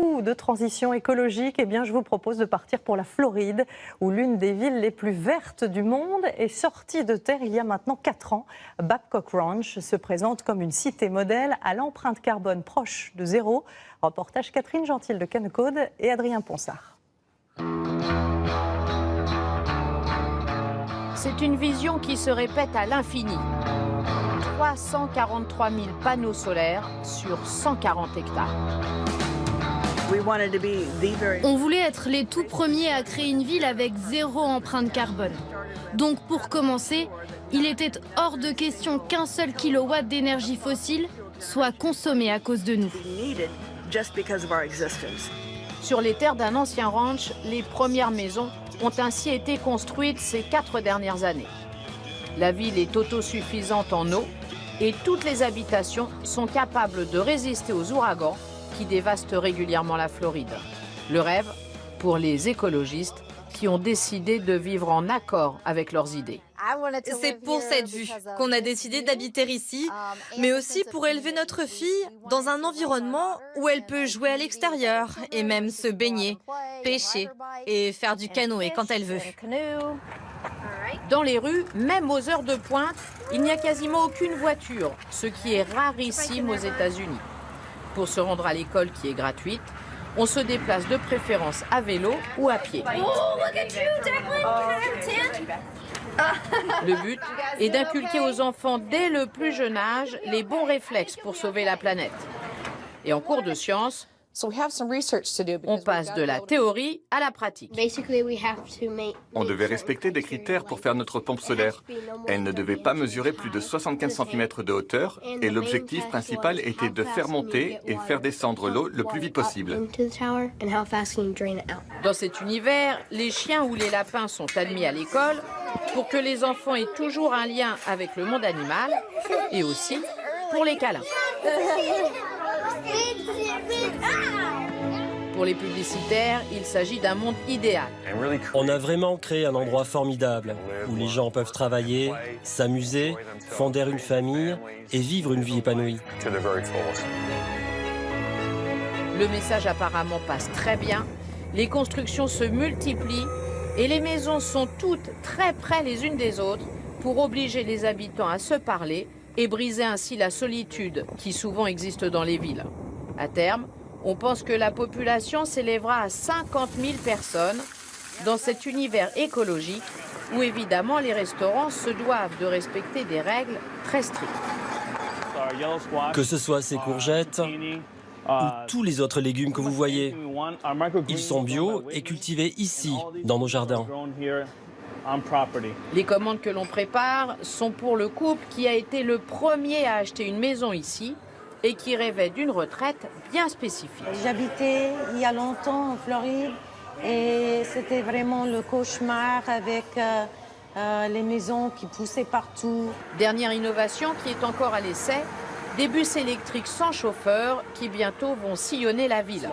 beaucoup de transition écologique, eh bien, je vous propose de partir pour la Floride, où l'une des villes les plus vertes du monde est sortie de terre il y a maintenant 4 ans. Babcock Ranch se présente comme une cité modèle à l'empreinte carbone proche de zéro. Reportage Catherine Gentil de Canecode et Adrien Ponsard. C'est une vision qui se répète à l'infini. 343 000 panneaux solaires sur 140 hectares. On voulait être les tout premiers à créer une ville avec zéro empreinte carbone. Donc pour commencer, il était hors de question qu'un seul kilowatt d'énergie fossile soit consommé à cause de nous. Sur les terres d'un ancien ranch, les premières maisons ont ainsi été construites ces 4 dernières années. La ville est autosuffisante en eau et toutes les habitations sont capables de résister aux ouragans qui dévastent régulièrement la Floride. Le rêve pour les écologistes qui ont décidé de vivre en accord avec leurs idées. C'est pour cette vue qu'on a décidé d'habiter ici, mais aussi pour élever notre fille dans un environnement où elle peut jouer à l'extérieur et même se baigner, pêcher et faire du canoë quand elle veut. Dans les rues, même aux heures de pointe, il n'y a quasiment aucune voiture, ce qui est rarissime aux États-Unis. Pour se rendre à l'école qui est gratuite, on se déplace de préférence à vélo ou à pied. Le but est d'inculquer aux enfants dès le plus jeune âge les bons réflexes pour sauver la planète. Et en cours de sciences, on passe de la théorie à la pratique. On devait respecter des critères pour faire notre pompe solaire. Elle ne devait pas mesurer plus de 75 cm de hauteur et l'objectif principal était de faire monter et faire descendre l'eau le plus vite possible. Dans cet univers, les chiens ou les lapins sont admis à l'école pour que les enfants aient toujours un lien avec le monde animal et aussi pour les câlins. Pour les publicitaires, il s'agit d'un monde idéal. On a vraiment créé un endroit formidable où les gens peuvent travailler, s'amuser, fonder une famille et vivre une vie épanouie. Le message apparemment passe très bien, les constructions se multiplient et les maisons sont toutes très près les unes des autres pour obliger les habitants à se parler et briser ainsi la solitude qui souvent existe dans les villes. À terme, on pense que la population s'élèvera à 50 000 personnes dans cet univers écologique où évidemment les restaurants se doivent de respecter des règles très strictes. Que ce soit ces courgettes ou tous les autres légumes que vous voyez, ils sont bio et cultivés ici, dans nos jardins. Les commandes que l'on prépare sont pour le couple qui a été le premier à acheter une maison ici et qui rêvait d'une retraite bien spécifique. J'habitais il y a longtemps en Floride et c'était vraiment le cauchemar avec les maisons qui poussaient partout. Dernière innovation qui est encore à l'essai, des bus électriques sans chauffeur qui bientôt vont sillonner la ville.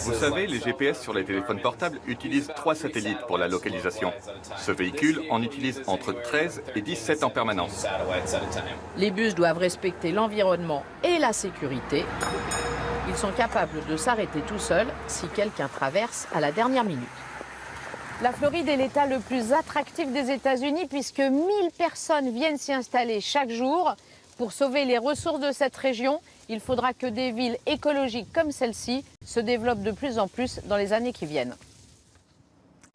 Vous savez, les GPS sur les téléphones portables utilisent 3 satellites pour la localisation. Ce véhicule en utilise entre 13 et 17 en permanence. Les bus doivent respecter l'environnement et la sécurité. Ils sont capables de s'arrêter tout seuls si quelqu'un traverse à la dernière minute. La Floride est l'État le plus attractif des États-Unis puisque 1000 personnes viennent s'y installer chaque jour. Pour sauver les ressources de cette région, il faudra que des villes écologiques comme celle-ci se développent de plus en plus dans les années qui viennent.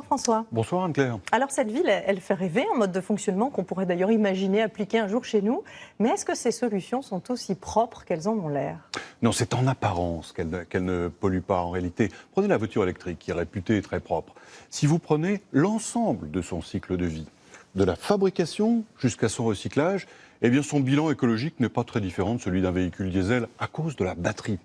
François. Bonsoir Anne-Claire. Alors cette ville, elle fait rêver, un mode de fonctionnement qu'on pourrait d'ailleurs imaginer appliquer un jour chez nous. Mais est-ce que ces solutions sont aussi propres qu'elles en ont l'air? Non, c'est en apparence qu'elle ne pollue pas en réalité. Prenez la voiture électrique qui est réputée très propre. Si vous prenez l'ensemble de son cycle de vie, de la fabrication jusqu'à son recyclage, eh bien son bilan écologique n'est pas très différent de celui d'un véhicule diesel à cause de la batterie.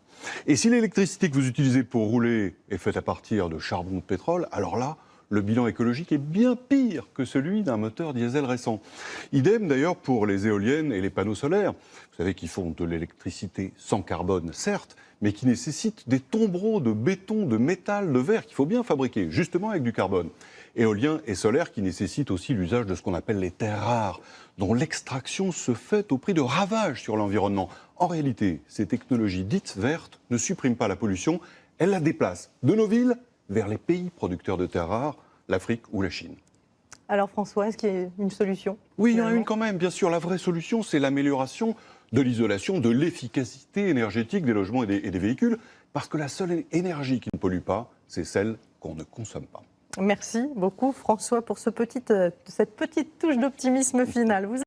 Et si l'électricité que vous utilisez pour rouler est faite à partir de charbon de pétrole, alors là, le bilan écologique est bien pire que celui d'un moteur diesel récent. Idem d'ailleurs pour les éoliennes et les panneaux solaires. Vous savez qu'ils font de l'électricité sans carbone, certes, mais qui nécessitent des tombereaux de béton, de métal, de verre qu'il faut bien fabriquer, justement avec du carbone. Éolien et solaire qui nécessitent aussi l'usage de ce qu'on appelle les terres rares, dont l'extraction se fait au prix de ravages sur l'environnement. En réalité, ces technologies dites vertes ne suppriment pas la pollution, Elle la déplace de nos villes vers les pays producteurs de terres rares, l'Afrique ou la Chine. Alors François, est-ce qu'il y a une solution? Oui, il y en a une quand même, bien sûr. La vraie solution, c'est l'amélioration de l'isolation, de l'efficacité énergétique des logements et des véhicules, parce que la seule énergie qui ne pollue pas, c'est celle qu'on ne consomme pas. Merci beaucoup François pour cette petite touche d'optimisme final.